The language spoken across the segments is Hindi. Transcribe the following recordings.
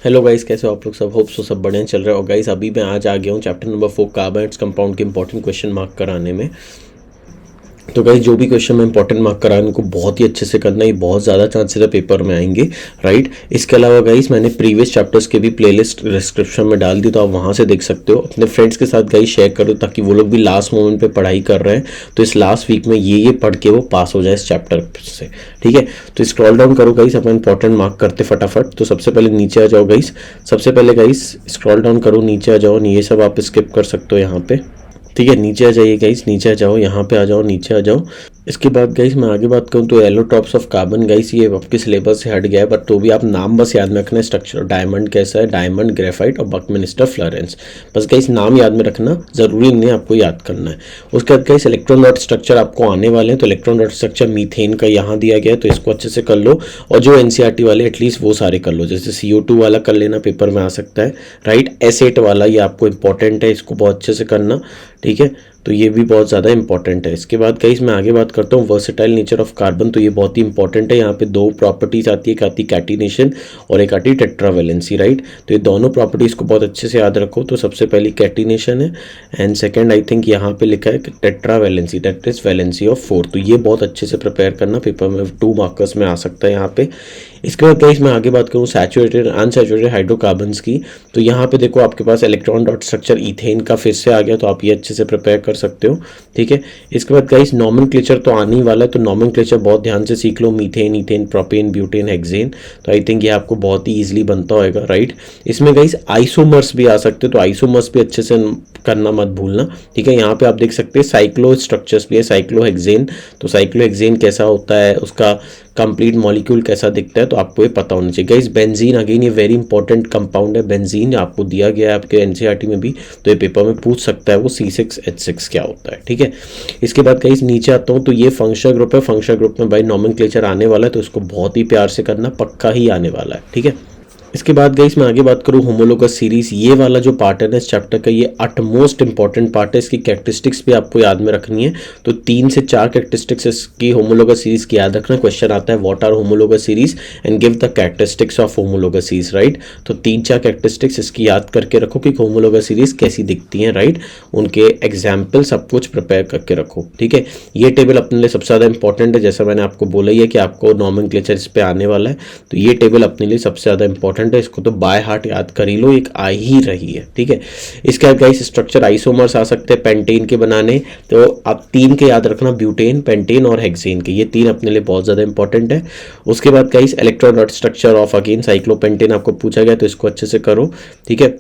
हेलो गाइस, कैसे हो आप लोग? सब होप सो सब बढ़िया चल रहा है। और गाइस अभी मैं आज आ गया हूँ चैप्टर नंबर 4 कार्बन कंपाउंड के इंपॉर्टेंट क्वेश्चन मार्क कराने में। तो गाइस जो भी क्वेश्चन मैं इंपॉर्टेंट मार्क करा इनको बहुत ही अच्छे से करना, ये बहुत ज़्यादा चांसेस है पेपर में आएंगे, राइट। इसके अलावा गाइस मैंने प्रीवियस चैप्टर्स के भी प्लेलिस्ट डिस्क्रिप्शन में डाल दी, तो आप वहाँ से देख सकते हो। अपने फ्रेंड्स के साथ गाइस शेयर करो ताकि वो लोग भी लास्ट मोमेंट पे पढ़ाई कर रहे हैं, तो इस लास्ट वीक में ये पढ़ के वो पास हो जाए इस चैप्टर से, ठीक है। तो स्क्रॉल डाउन करो गाइस, अपन इंपॉर्टेंट मार्क करते फटाफट। तो सबसे पहले नीचे आ जाओ गाइस, सबसे पहले गाइस स्क्रॉल डाउन करो, नीचे आ जाओ। ये सब आप स्किप कर सकते हो यहाँ पे, ठीक है। नीचे आ जाइए गाइस, नीचे आ जाओ, यहाँ पे आ जाओ, नीचे आ जाओ। इसके बाद गाइस मैं आगे बात करूँ तो एलोट्रॉप्स ऑफ कार्बन गाइस ये आपके सिलेबस से हट गया है, बट तो भी आप नाम बस याद में रखना है। स्ट्रक्चर डायमंड कैसा है, डायमंड, ग्रेफाइट और बकमिनिस्टर फ्लोरेंस, बस गाइस नाम याद में रखना, जरूरी नहीं है आपको याद करना है। उसके बाद गाइस इलेक्ट्रॉन डॉट स्ट्रक्चर आपको आने वाले हैं, तो इलेक्ट्रॉन डॉट स्ट्रक्चर मीथेन का यहाँ दिया गया है, तो इसको अच्छे से कर लो। और जो एनसीईआरटी वाले एटलीस्ट वो सारे कर लो, जैसे CO2 वाला कर लेना, पेपर में आ सकता है, राइट। S8 वाला ये आपको इंपॉर्टेंट है, इसको बहुत अच्छे से करना, ठीक है। तो ये भी बहुत ज़्यादा इंपॉर्टेंट है। इसके बाद गाइस मैं आगे बात करता हूँ वर्सेटाइल नेचर ऑफ कार्बन, तो ये बहुत ही इंपॉर्टेंट है। यहाँ पे दो प्रॉपर्टीज आती है, एक आती है कैटिनेशन और एक आती है टेट्रावैलेंसी, राइट। तो ये दोनों प्रॉपर्टीज को बहुत अच्छे से याद रखो। तो सबसे पहली कैटिनेशन है एंड सेकंड आई थिंक यहाँ पे लिखा है tetravalency, that is valency of 4। तो ये बहुत अच्छे से प्रिपेयर करना, पेपर में 2 मार्कर्स में आ सकता है यहाँ पे। इसके बाद गाइस मैं आगे बात करूँ सैचुरेटेड अनसैचुरेटेड हाइड्रोकार्बन्स की, तो यहाँ पे देखो आपके पास इलेक्ट्रॉन डॉट स्ट्रक्चर इथेन का फिर से आ गया, तो आप ये अच्छे से प्रिपेयर कर सकते हो, ठीक है। इसके बाद गाइस नॉमेनक्लेचर तो आने ही वाला है, तो नॉमेनक्लेचर बहुत ध्यान से सीख लो। Methane, ethane, propane, butane, hexane, तो आई थिंक ये आपको बहुत ही ईजिली बनता होगा, राइट। इसमें गाइस आइसोमर्स भी आ सकते हो, तो आइसोमर्स भी अच्छे से करना मत भूलना, ठीक है। यहाँ पे आप देख सकते हैं साइक्लो स्ट्रक्चर्स भी है, साइक्लोहेक्सेन, तो साइक्लोहेक्सेन कैसा होता है, उसका कंप्लीट मॉलिक्यूल कैसा दिखता है, तो आपको ये पता होना चाहिए। गाइस बेंजीन अगेन ये वेरी इंपॉर्टेंट कंपाउंड है, बेंजीन आपको दिया गया है आपके एनसीईआरटी में भी, तो ये पेपर में पूछ सकता है वो C6H6 क्या होता है, ठीक है। इसके बाद गाइस नीचे आता हूँ, तो ये फंक्शनल ग्रुप है, फंक्शनल ग्रुप में भाई नॉमेनक्लेचर आने वाला है, तो इसको बहुत ही प्यार से करना, पक्का ही आने वाला है, ठीक है। इसके बाद गाइस मैं आगे बात करूँ होमोलोगस सीरीज, ये वाला जो पार्ट है ना इस चैप्टर का, ये अटमोस्ट इंपॉर्टेंट पार्ट है। इसकी कैरेक्टरिस्टिक्स भी आपको याद में रखनी है, तो 3 से 4 कैरेक्टरिस्टिक्स इसकी होमोलोगस सीरीज की याद रखना। क्वेश्चन आता है what are homologous series and give the characteristics of homologous series, right. तो 3-4 कैरेक्टरिस्टिक्स इसकी याद करके रखो कि होमोलोगस सीरीज कैसी दिखती हैं, राइट। उनके एग्जाम्पल सब कुछ प्रिपेयर करके रखो, ठीक है। ये टेबल अपने लिए सबसे ज़्यादा इंपॉर्टेंट है, जैसा मैंने आपको बोला ही है कि आपको नॉमेनक्लेचर इस पे आने वाला है, तो ये टेबल अपने लिए सबसे ज़्यादा इंपॉर्टेंट है। इसको तो बाय हार्ट याद कर ही लो, एक आ ही रही है, ठीक है। इसके बाद गाइस स्ट्रक्चर आइसोमर्स आ सकते हैं पेंटेन के बनाने, तो आप 3 के याद रखना, ब्यूटेन, पेंटेन और हेक्सेन के, ये 3 अपने लिए बहुत ज़्यादा इंपॉर्टेंट है। उसके बाद guys electron dot structure of again cyclopentane आपको पूछा गया, तो इसको अच्छे से करो, ठीक है।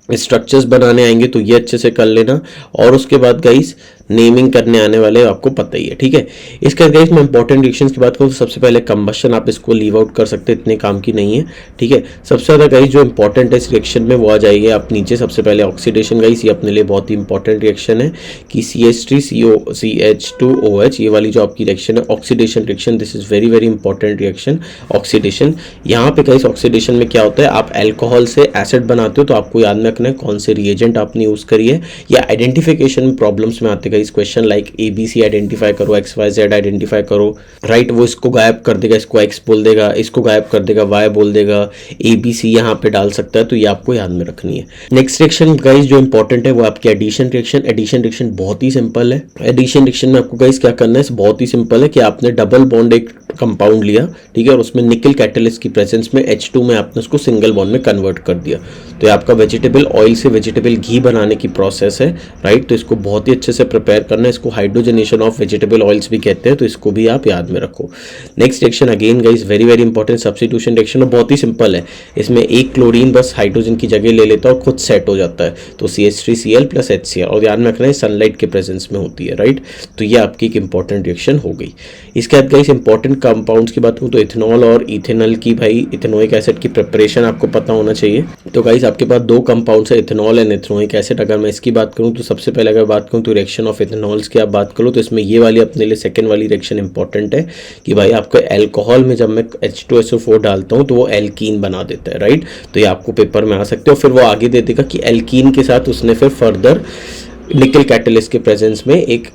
स्ट्रक्चर्स बनाने आएंगे तो ये अच्छे से कर लेना, और उसके बाद गाइस नेमिंग करने आने वाले आपको पता ही है, ठीक है। इसके बाद गाइस मैं इंपॉर्टेंट रिएक्शंस की बात करूँ तो सबसे पहले कंबशन, आप इसको लीव आउट कर सकते हैं, इतने काम की नहीं है, ठीक है। सबसे ज़्यादा गाइस जो इंपॉर्टेंट है इस रिएक्शन में वो आ जाएगी आप नीचे। सबसे पहले ऑक्सीडेशन गाइस, ये अपने लिए बहुत ही इंपॉर्टेंट रिएक्शन है कि CH3COCH2OH, ये वाली जो आपकी रिएक्शन है oxidation reaction, this is very very important reaction oxidation. यहाँ पे गाइस ऑक्सीडेशन में क्या होता है, आप अल्कोहल से एसिड बनाते हो, तो आपको याद रखना है कौन से रिएजेंट आपने यूज करी है, या आइडेंटिफिकेशन में प्रॉब्लम्स में आते इस क्वेश्चन लाइक ABC आइडेंटिफाई करो, XYZ आइडेंटिफाई करो, राइट। वो इसको गायब कर देगा, इसको X बोल देगा, इसको गायब कर देगा, Y बोल देगा, ABC यहाँ पे डाल सकता है, तो ये आपको याद में रखनी है। नेक्स्ट रिएक्शन गाइस जो इंपॉर्टेंट है वो आपकी एडिशन रिएक्शन। एडिशन रिएक्शन बहुत ही सिंपल है। एडिशन रिएक्शन में आपको गाइस क्या करना है, बहुत ही सिंपल है कि आपने डबल बॉन्ड एक कंपाउंड लिया, ठीक है, और उसमें निकल कैटलिस्ट की प्रेजेंस में H2 में आपने उसको सिंगल बॉन्ड में कन्वर्ट कर दिया, तो ये आपका वेजिटेबल ऑयल से वेजिटेबल घी बनाने की प्रोसेस है, राइट। तो इसको बहुत ही अच्छे से प्रिपेयर करना है, इसको हाइड्रोजनेशन ऑफ वेजिटेबल ऑयल्स भी कहते हैं, तो इसको भी आप याद में रखो। Next reaction again guys very very important, substitution reaction, और बहुत ही सिंपल है। इसमें एक क्लोरीन बस हाइड्रोजन की जगह ले लेता है और खुद सेट हो जाता है, तो CH3Cl + HCl, और ध्यान में रखना है सनलाइट के प्रेजेंस में होती है, राइट। तो ये आपकी एक इंपॉर्टेंट रिएक्शन हो गई। इसके बाद गाइस इंपॉर्टेंट कंपाउंड्स की बात करूँ तो इथेनॉल और इथेनॉल की, भाई इथेनोइक एसिड की प्रिपरेशन आपको पता होना चाहिए। तो गाइस आपके पास 2 कंपाउंड्स है, इथेनॉल एंड इथेनोइक एसिड। अगर मैं इसकी बात करूँ तो सबसे पहले अगर बात करूँ तो रिएक्शन ऑफ इथेनॉल्स की आप बात करो, तो इसमें ये वाली अपने लिए सेकेंड वाली रिएक्शन इंपॉर्टेंट है कि भाई आपको अल्कोहल में जब मैं H2SO4 डालता हूँ तो वो एल्कीन बना देता है, राइट। तो ये आपको पेपर में आ सकते हो, फिर वो आगे दे देगा कि एल्कीन के साथ उसने फिर फर्दर निकल कैटलिस्ट के प्रेजेंस में एक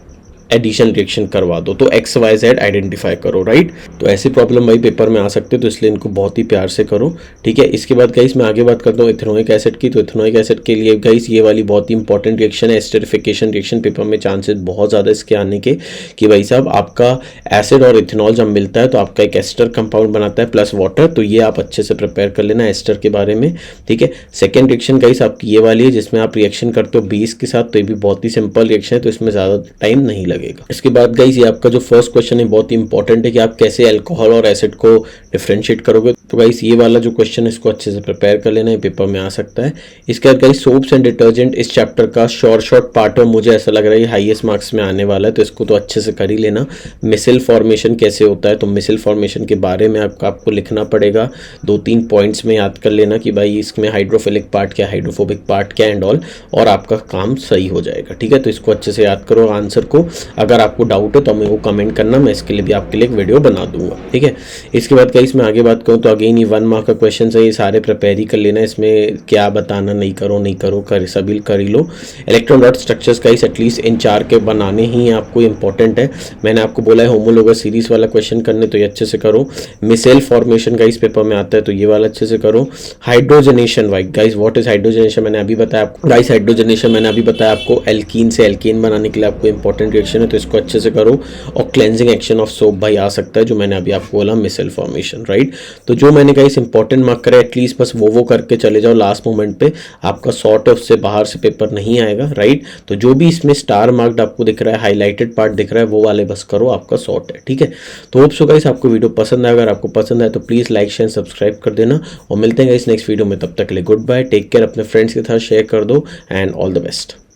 एडिशन रिएक्शन करवा दो, तो एक्स वाई जेड आइडेंटिफाई करो, राइट। तो ऐसी प्रॉब्लम भाई पेपर में आ सकते तो इसलिए इनको बहुत ही प्यार से करो, ठीक है। इसके बाद गाइस मैं आगे बात करता हूँ इथेनोइक एसिड की। तो इथेनोइक एसिड के लिए गाइस ये वाली बहुत ही इंपॉर्टेंट रिएक्शन है, एस्टरिफिकेशन रिएक्शन। पेपर में चांसेस बहुत ज़्यादा इसके आने के कि भाई साहब आपका एसिड और इथेनॉल जब मिलता है तो आपका एक एस्टर कंपाउंड बनाता है प्लस वाटर। तो ये आप अच्छे से प्रिपेयर कर लेना एस्टर के बारे में, ठीक है। सेकेंड रिएक्शन गाइस आपकी ये वाली है जिसमें आप रिएक्शन करते हो बेस के साथ, तो ये भी बहुत ही सिंपल रिएक्शन है, तो इसमें ज़्यादा टाइम नहीं लगेगा। इसके बाद गाइस ये आपका जो फर्स्ट क्वेश्चन है बहुत ही इंपॉर्टेंट है कि आप कैसे अल्कोहल और एसिड को डिफरेंशिएट करोगे। तो गाइस ये वाला जो क्वेश्चन है इसको अच्छे से प्रिपेयर कर लेना है, पेपर में आ सकता है। इसके बाद गाइस सोप्स एंड डिटर्जेंट इस चैप्टर का शॉर्ट पार्ट है, मुझे ऐसा लग रहा है हाईएस्ट मार्क्स में आने वाला है, तो इसको तो अच्छे से कर ही लेना। मिसल फॉर्मेशन कैसे होता है, तो मिसल फॉर्मेशन के बारे में आपको लिखना पड़ेगा, 2-3 पॉइंट्स में याद कर लेना कि भाई इसमें हाइड्रोफिलिक पार्ट क्या, हाइड्रोफोबिक पार्ट क्या एंड ऑल, और आपका काम सही हो जाएगा, ठीक है। तो इसको अच्छे से याद करो आंसर को। अगर आपको डाउट है तो मेरे को कमेंट करना, मैं इसके लिए भी आपके लिए एक वीडियो बना दूंगा, ठीक है। इसके बाद गाइस मैं आगे बात करूँ तो अगेन ये 1 मार्क का क्वेश्चन है, ये सारे प्रिपेयर ही कर लेना, इसमें क्या बताना नहीं करो कर सभी कर ही लो। Electron dot structures guys at least in 4 के बनाने ही आपको इंपॉर्टेंट है। मैंने आपको बोला है होमोलोगस सीरीज वाला क्वेश्चन करने, तो ये अच्छे से करो। मिसेल फॉर्मेशन गाइस पेपर में आता है, तो ये वाला अच्छे से करो। Hydrogenation guys what is hydrogenation मैंने अभी बताया आपको। गाइस हाइड्रोजनेशन मैंने अभी बताया आपको, एल्कीन से एल्केन बनाने के लिए आपको इंपॉर्टेंट रिएक्शन है, तो इसको अच्छे से करो। और क्लेंजिंग एक्शन ऑफ सोप भाई आ सकता है, जो मैंने अभी आपको बोला मिसेल फॉर्मेशन, राइट। तो जो मैंने गाइस इंपॉर्टेंट मार्क करे एटलीस्ट बस वो करके चले जाओ, लास्ट मोमेंट पे आपका सॉर्ट ऑफ से बाहर से पेपर नहीं आएगा, राइट। तो जो भी इसमें स्टार मार्क्ड आपको दिख रहा है, हाईलाइटेड पार्ट दिख रहा है, वो वाले बस करो, आपका सॉर्ट है, ठीक है। तो होप सो गाइस आपको वीडियो पसंद आएगा, अगर आपको पसंद आए तो प्लीज लाइक शेयर सब्सक्राइब कर देना, और मिलते हैं गाइस नेक्स्ट वीडियो में। तब तक के लिए गुड बाय, टेक केयर, अपने फ्रेंड्स के साथ शेयर कर दो एंड ऑल द बेस्ट।